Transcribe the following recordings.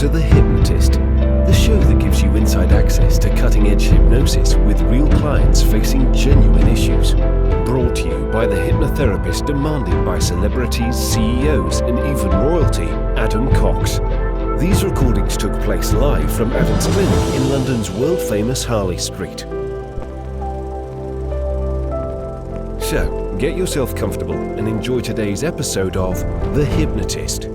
to The Hypnotist, the show that gives you inside access to cutting-edge hypnosis with real clients facing genuine issues. Brought to you by the hypnotherapist demanded by celebrities, CEOs, and even royalty, Adam Cox. These recordings took place live from Adam's clinic in London's world-famous Harley Street. So, get yourself comfortable and enjoy today's episode of The Hypnotist.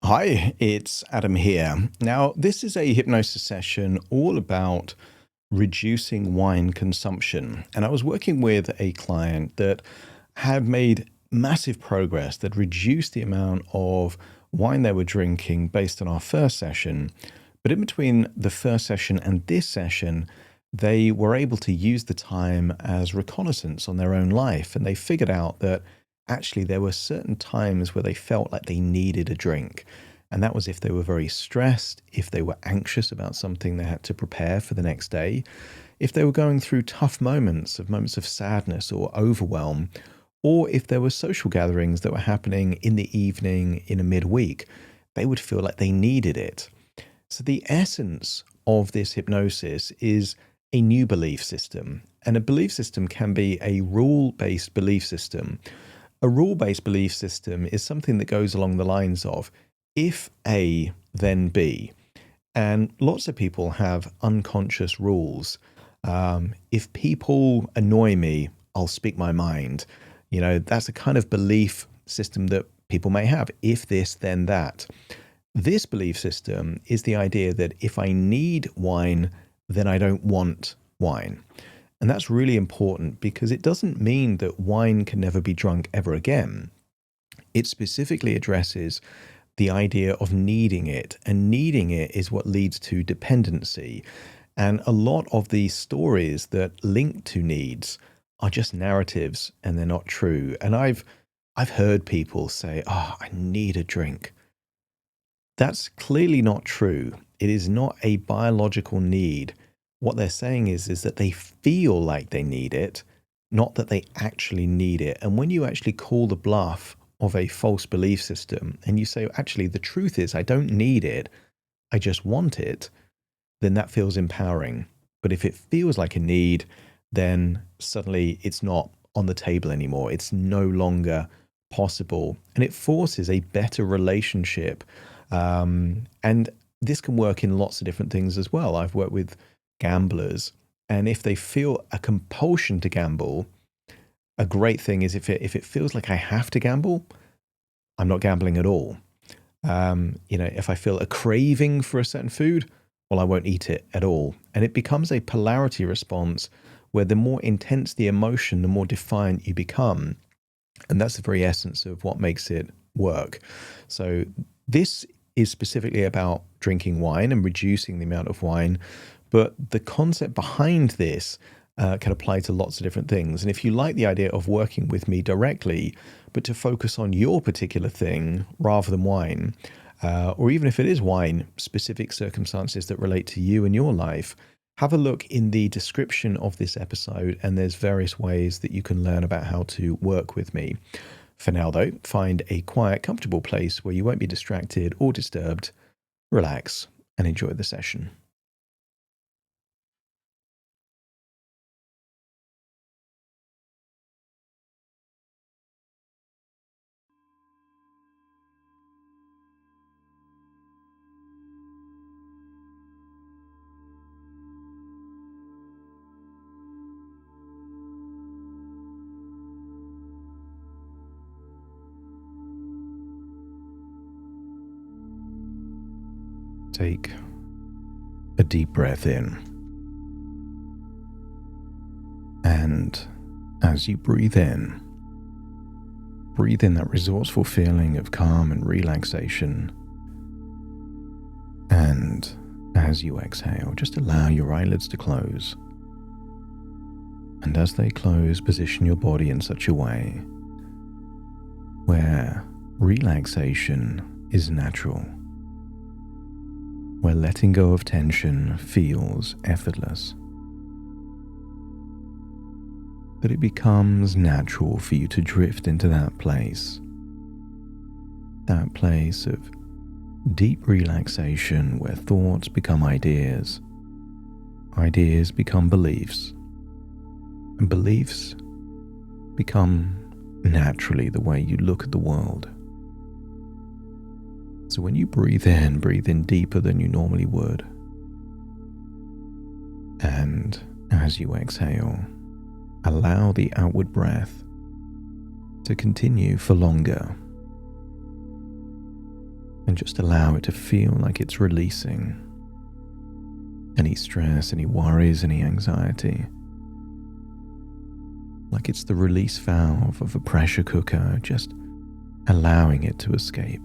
Hi, it's Adam here. Now, this is a hypnosis session all about reducing wine consumption. And I was working with a client that had made massive progress, that reduced the amount of wine they were drinking based on our first session. But in between the first session and this session, they were able to use the time as reconnaissance on their own life. And they figured out that actually there were certain times where they felt like they needed a drink. And that was if they were very stressed, if they were anxious about something they had to prepare for the next day, if they were going through tough moments of sadness or overwhelm, or if there were social gatherings that were happening in the evening, in a midweek, they would feel like they needed it. So the essence of this hypnosis is a new belief system. And a belief system can be a rule-based belief system. A rule-based belief system is something that goes along the lines of, if A, then B. And lots of people have unconscious rules. If people annoy me, I'll speak my mind. You know, that's a kind of belief system that people may have. If this, then that. This belief system is the idea that if I need wine, then I don't want wine. And that's really important because it doesn't mean that wine can never be drunk ever again. It specifically addresses the idea of needing it, and needing it is what leads to dependency. And a lot of these stories that link to needs are just narratives and they're not true. And I've heard people say, "Oh, I need a drink." That's clearly not true. It is not a biological need. What they're saying is that they feel like they need it, not that they actually need it. And when you actually call the bluff of a false belief system and you say, actually, the truth is I don't need it, I just want it, then that feels empowering. But if it feels like a need, then suddenly it's not on the table anymore. It's no longer possible. And it forces a better relationship. And this can work in lots of different things as well. I've worked with gamblers, and if they feel a compulsion to gamble, a great thing is if it feels like I have to gamble, I'm not gambling at all. If I feel a craving for a certain food, well, I won't eat it at all. And it becomes a polarity response where the more intense the emotion, the more defiant you become. And that's the very essence of what makes it work. So this is specifically about drinking wine and reducing the amount of wine. But the concept behind this can apply to lots of different things. And if you like the idea of working with me directly, but to focus on your particular thing rather than wine, or even if it is wine, specific circumstances that relate to you and your life, have a look in the description of this episode, and there's various ways that you can learn about how to work with me. For now, though, find a quiet, comfortable place where you won't be distracted or disturbed, relax, and enjoy the session. Take a deep breath in. And as you breathe in that resourceful feeling of calm and relaxation. And as you exhale, just allow your eyelids to close. And as they close, position your body in such a way where relaxation is natural, where letting go of tension feels effortless, that it becomes natural for you to drift into that place that place of deep relaxation where thoughts become ideas, ideas become beliefs, and beliefs become naturally the way you look at the world. So when you breathe in deeper than you normally would. And as you exhale, allow the outward breath to continue for longer. And just allow it to feel like it's releasing any stress, any worries, any anxiety. Like it's the release valve of a pressure cooker, just allowing it to escape.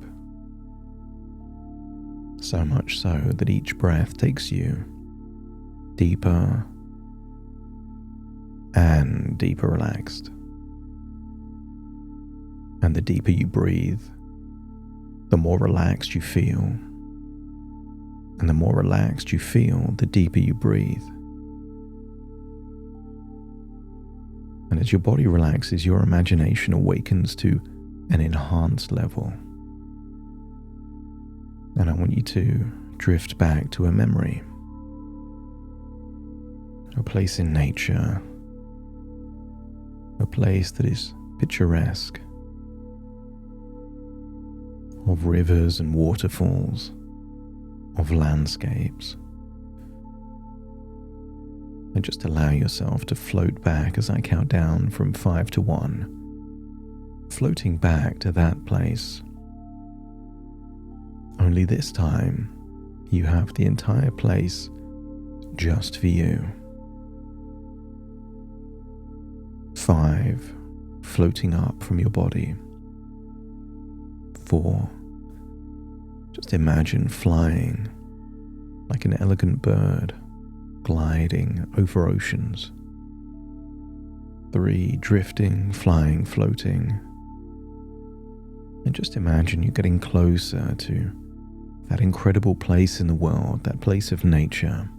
So much so that each breath takes you deeper and deeper relaxed. And the deeper you breathe, the more relaxed you feel. And the more relaxed you feel, the deeper you breathe. And as your body relaxes, your imagination awakens to an enhanced level. And I want you to drift back to a memory, a place in nature, a place that is picturesque, of rivers and waterfalls, of landscapes. And just allow yourself to float back as I count down from 5 to 1, floating back to that place. Only this time, you have the entire place just for you. 5, floating up from your body. 4, just imagine flying like an elegant bird, gliding over oceans. 3, drifting, flying, floating. And just imagine you getting closer to that incredible place in the world, that place of nature.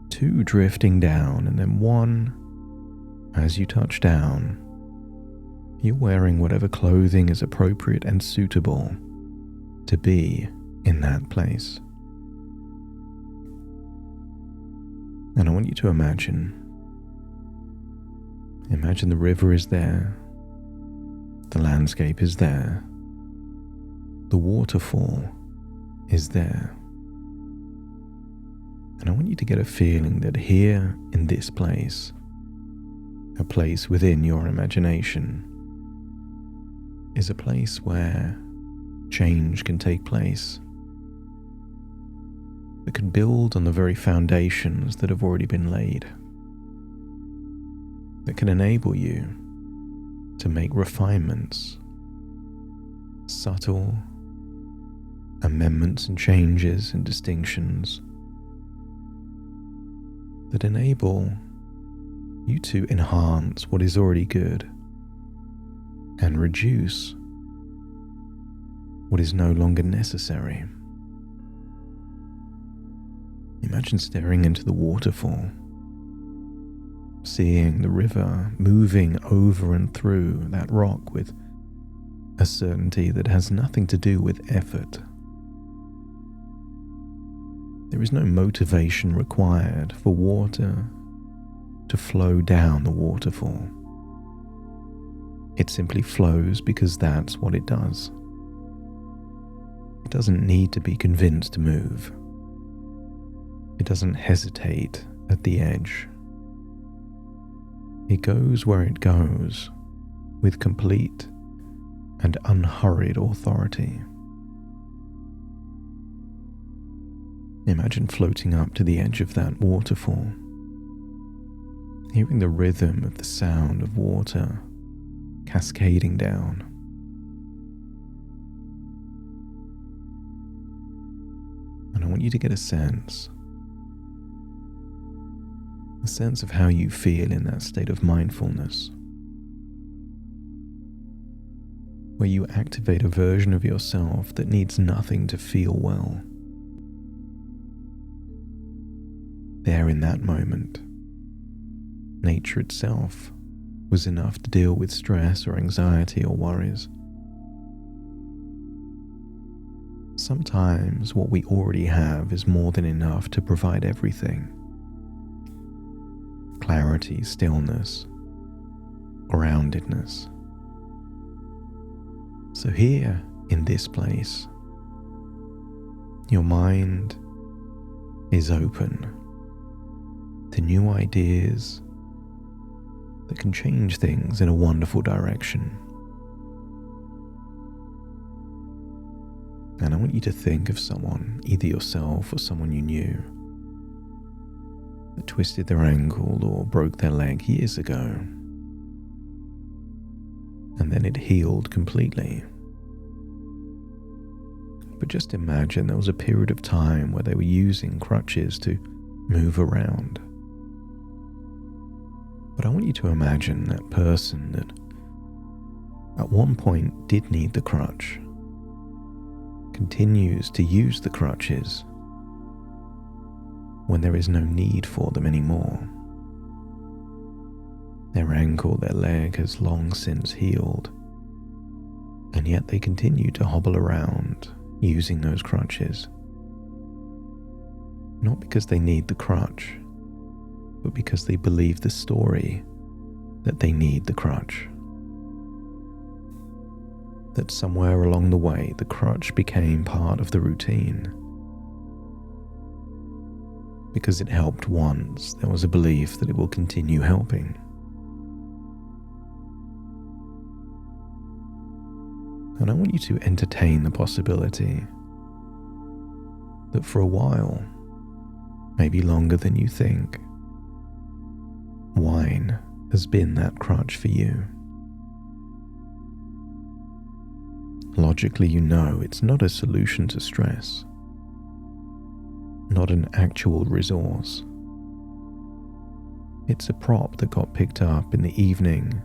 2, drifting down, and then 1, as you touch down, you're wearing whatever clothing is appropriate and suitable to be in that place. And I want you to imagine the river is there, the landscape is there, the waterfall is there. And I want you to get a feeling that here in this place, a place within your imagination, is a place where change can take place, that can build on the very foundations that have already been laid, that can enable you to make refinements, subtle amendments and changes and distinctions that enable you to enhance what is already good and reduce what is no longer necessary. Imagine staring into the waterfall, seeing the river moving over and through that rock with a certainty that has nothing to do with effort. There is no motivation required for water to flow down the waterfall. It simply flows because that's what it does. It doesn't need to be convinced to move. It doesn't hesitate at the edge. It goes where it goes with complete and unhurried authority. Imagine floating up to the edge of that waterfall, hearing the rhythm of the sound of water cascading down. And I want you to get a sense of how you feel in that state of mindfulness, where you activate a version of yourself that needs nothing to feel well. There in that moment, nature itself was enough to deal with stress or anxiety or worries. sometimes what we already have is more than enough to provide everything. Clarity, stillness, groundedness. So here, in this place, your mind is open to new ideas that can change things in a wonderful direction. And I want you to think of someone, either yourself or someone you knew, that twisted their ankle or broke their leg years ago, and then it healed completely. But just imagine there was a period of time where they were using crutches to move around. But I want you to imagine that person that at one point did need the crutch, continues to use the crutches when there is no need for them anymore. Their ankle, their leg has long since healed, and yet they continue to hobble around using those crutches. Not because they need the crutch, but because they believe the story that they need the crutch. That somewhere along the way, the crutch became part of the routine. Because it helped once, there was a belief that it will continue helping. And I want you to entertain the possibility that for a while, maybe longer than you think, wine has been that crutch for you. Logically, you know it's not a solution to stress, not an actual resource. It's a prop that got picked up in the evening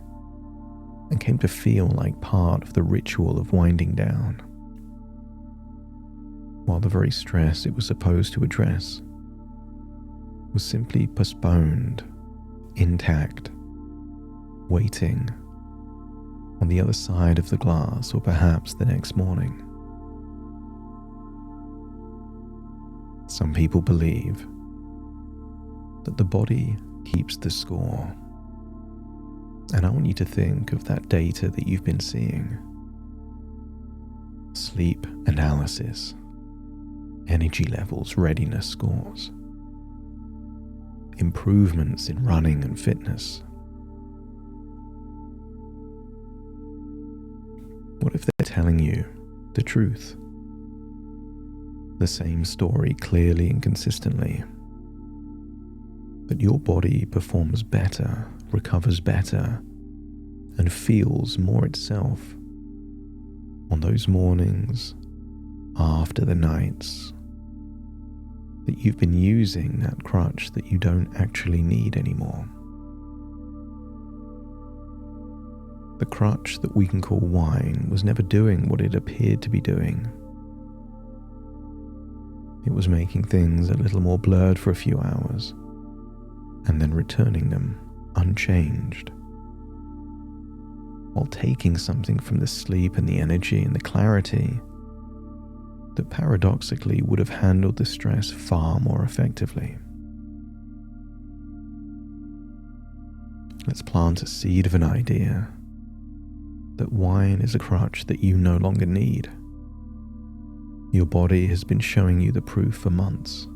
and came to feel like part of the ritual of winding down, while the very stress it was supposed to address was simply postponed, intact, waiting on the other side of the glass, or perhaps the next morning. Some people believe that the body keeps the score. And I want you to think of that data that you've been seeing. Sleep analysis, energy levels, readiness scores, improvements in running and fitness. What if they're telling you the truth? The same story clearly and consistently. That your body performs better, recovers better, and feels more itself on those mornings after the nights that you've been using that crutch that you don't actually need anymore. The crutch that we can call wine was never doing what it appeared to be doing. It was making things a little more blurred for a few hours, and then returning them unchanged, while taking something from the sleep and the energy and the clarity that paradoxically would have handled the stress far more effectively. Let's plant a seed of an idea that wine is a crutch that you no longer need. Your body has been showing you the proof for months.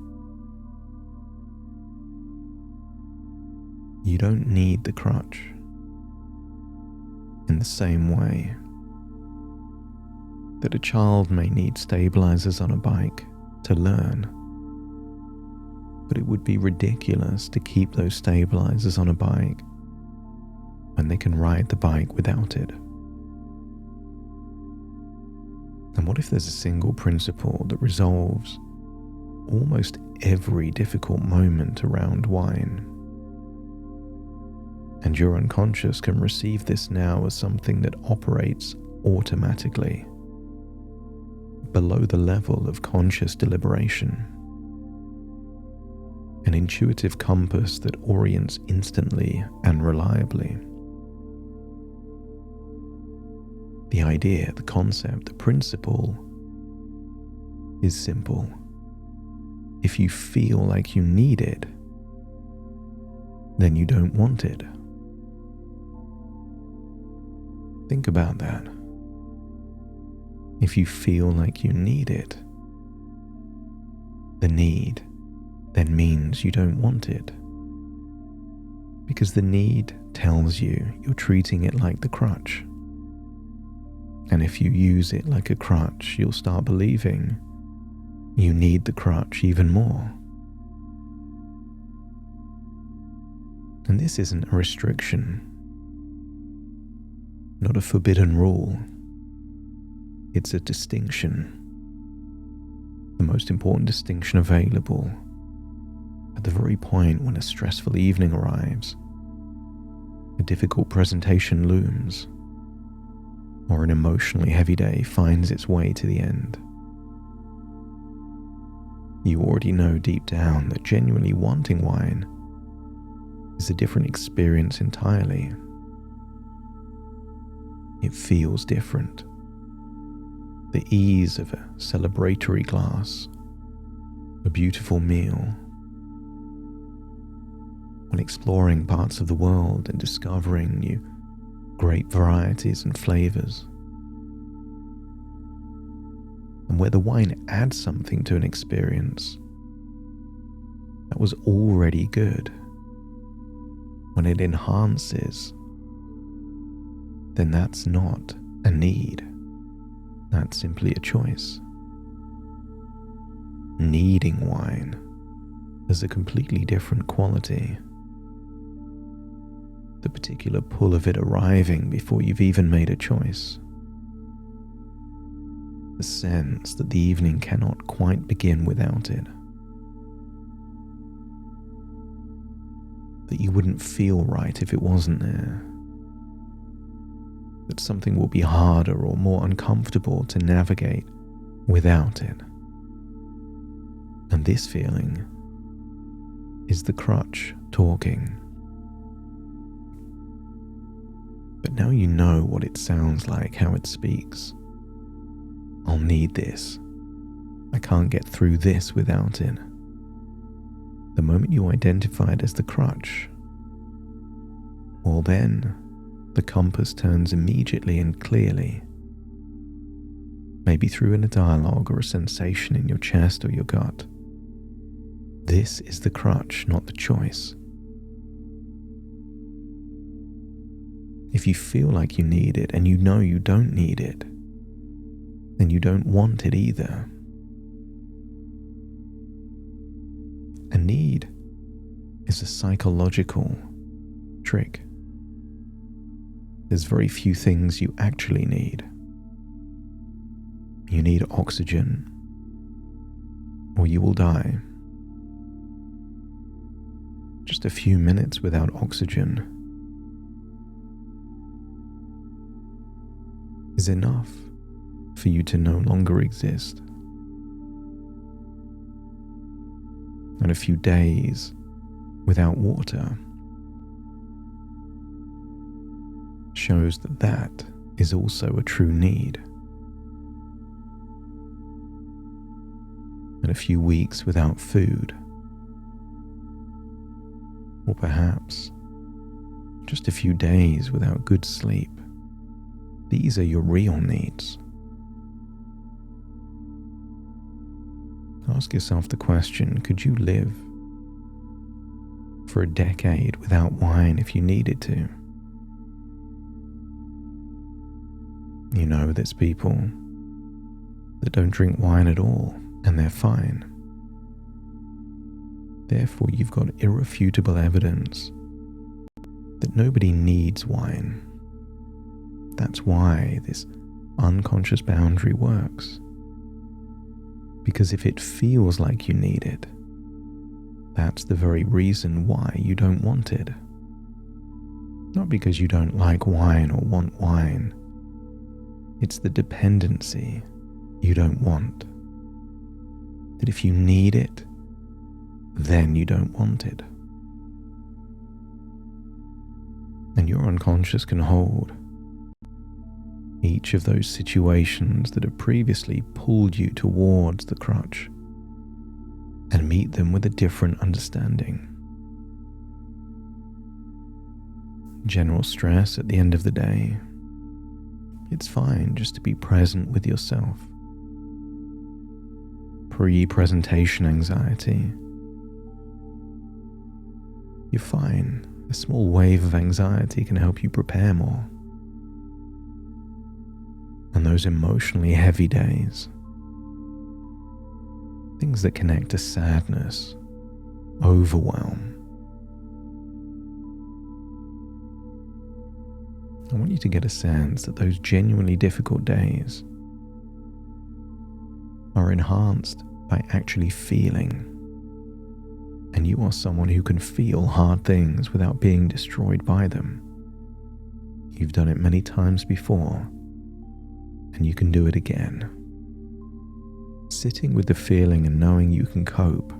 You don't need the crutch. In the same way that a child may need stabilizers on a bike to learn, but it would be ridiculous to keep those stabilizers on a bike when they can ride the bike without it. And what if there's a single principle that resolves almost every difficult moment around wine? And your unconscious can receive this now as something that operates automatically, below the level of conscious deliberation. An intuitive compass that orients instantly and reliably. The idea, the concept, the principle is simple. If you feel like you need it, then you don't want it. Think about that. If you feel like you need it, the need then means you don't want it. Because the need tells you you're treating it like the crutch. And if you use it like a crutch, you'll start believing you need the crutch even more. And this isn't a restriction, not a forbidden rule. It's a distinction. The most important distinction available at the very point when a stressful evening arrives, a difficult presentation looms, or an emotionally heavy day finds its way to the end. You already know deep down that genuinely wanting wine is a different experience entirely. It feels different. The ease of a celebratory glass, a beautiful meal, when exploring parts of the world and discovering new great varieties and flavors. And where the wine adds something to an experience that was already good, when it enhances, then that's not a need. That's simply a choice. Needing wine has a completely different quality. The particular pull of it arriving before you've even made a choice. The sense that the evening cannot quite begin without it. That you wouldn't feel right if it wasn't there. That something will be harder or more uncomfortable to navigate without it. And this feeling is the crutch talking. But now you know what it sounds like, how it speaks. I'll need this. I can't get through this without it. The moment you identify it as the crutch, well then, the compass turns immediately and clearly. Maybe through a dialogue or a sensation in your chest or your gut. This is the crutch, not the choice. If you feel like you need it and you know you don't need it, then you don't want it either. A need is a psychological trick. There's very few things you actually need. You need oxygen, or you will die. Just a few minutes without oxygen is enough for you to no longer exist. And a few days without water shows that that is also a true need. And a few weeks without food, or perhaps just a few days without good sleep, these are your real needs. Ask yourself the question, could you live for a decade without wine if you needed to? You know, there's people that don't drink wine at all, and they're fine. Therefore, you've got irrefutable evidence that nobody needs wine. That's why this unconscious boundary works. Because if it feels like you need it, that's the very reason why you don't want it. Not because you don't like wine or want wine. It's the dependency you don't want. That if you need it, then you don't want it. And your unconscious can hold each of those situations that have previously pulled you towards the crutch and meet them with a different understanding. General stress at the end of the day, it's fine just to be present with yourself. Pre-presentation anxiety, you're fine. A small wave of anxiety can help you prepare more. And those emotionally heavy days, things that connect to sadness, overwhelm, I want you to get a sense that those genuinely difficult days are enhanced by actually feeling. And you are someone who can feel hard things without being destroyed by them. You've done it many times before, and you can do it again. Sitting with the feeling and knowing you can cope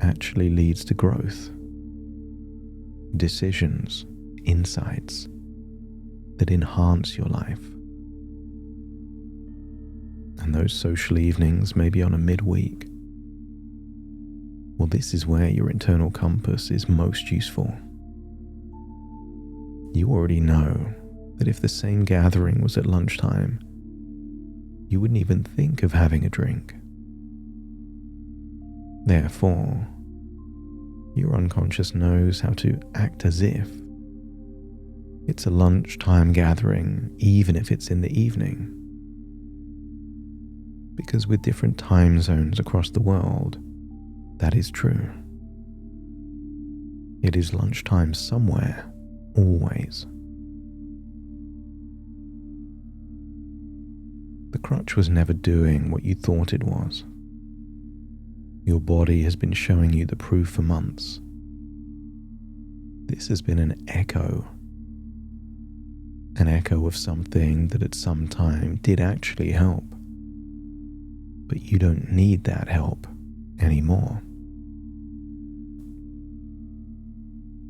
actually leads to growth, decisions, insights that enhance your life. And those social evenings, maybe on a midweek, well, this is where your internal compass is most useful. You already know that if the same gathering was at lunchtime, you wouldn't even think of having a drink. Therefore, your unconscious knows how to act as if it's a lunchtime gathering, even if it's in the evening. Because with different time zones across the world, that is true. It is lunchtime somewhere, always. The crutch was never doing what you thought it was. Your body has been showing you the proof for months. This has been an echo of something that at some time did actually help. But you don't need that help anymore.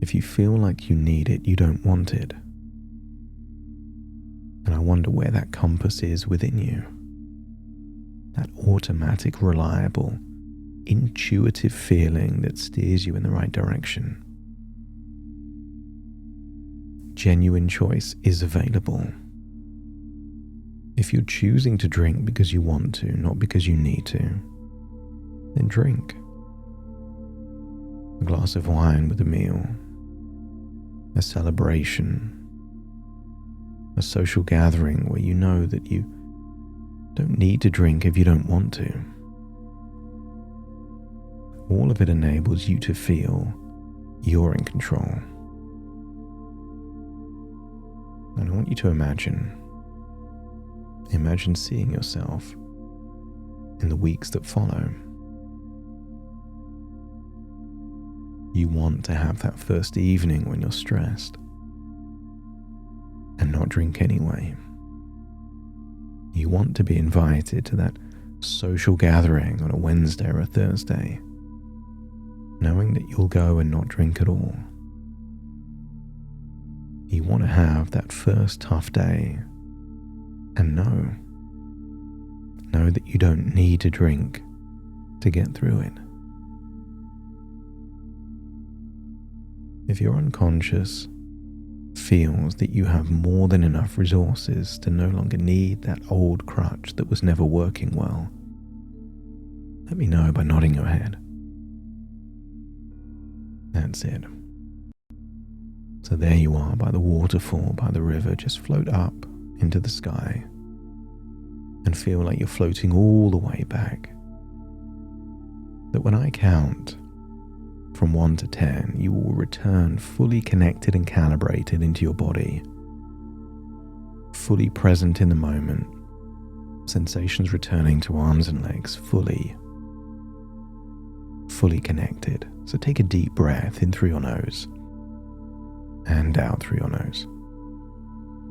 If you feel like you need it, you don't want it. And I wonder where that compass is within you. That automatic, reliable, intuitive feeling that steers you in the right direction. Genuine choice is available. If you're choosing to drink because you want to, not because you need to, then drink. A glass of wine with a meal, a celebration, a social gathering where you know that you don't need to drink if you don't want to. All of it enables you to feel you're in control. And I want you to imagine seeing yourself in the weeks that follow. You want to have that first evening when you're stressed and not drink anyway. You want to be invited to that social gathering on a Wednesday or a Thursday, knowing that you'll go and not drink at all. You want to have that first tough day and know that you don't need to drink to get through it. If your unconscious feels that you have more than enough resources to no longer need that old crutch that was never working well, let me know by nodding your head. That's it. So there you are by the waterfall, by the river. Just float up into the sky and feel like you're floating all the way back. That when I count from 1 to 10, you will return fully connected and calibrated into your body, fully present in the moment, sensations returning to arms and legs, fully connected. So take a deep breath in through your nose and out through your nose.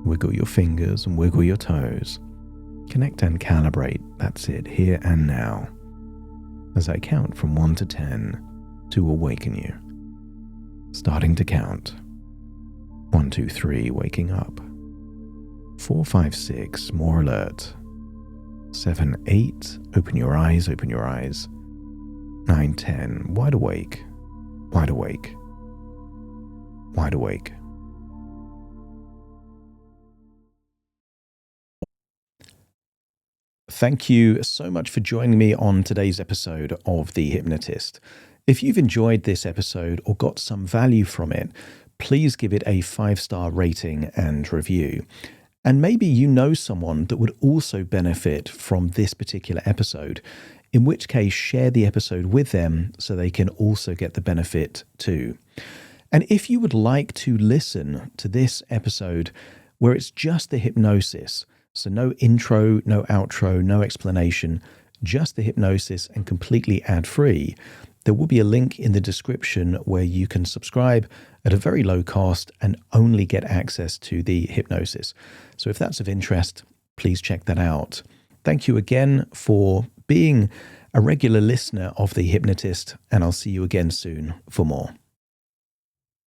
Wiggle your fingers and wiggle your toes. Connect and calibrate, that's it, here and now. As I count from 1 to 10 to awaken you. Starting to count. 1, 2, 3, waking up. 4, 5, 6, more alert. 7, 8, open your eyes, open your eyes. 9, 10, wide awake, wide awake, wide awake. Thank you so much for joining me on today's episode of The Hypnotist. If you've enjoyed this episode or got some value from it, please give it a 5-star rating and review. And maybe you know someone that would also benefit from this particular episode, in which case share the episode with them so they can also get the benefit too. And if you would like to listen to this episode where it's just the hypnosis, so no intro, no outro, no explanation, just the hypnosis and completely ad-free, there will be a link in the description where you can subscribe at a very low cost and only get access to the hypnosis. So if that's of interest, please check that out. Thank you again for being a regular listener of The Hypnotist, and I'll see you again soon for more.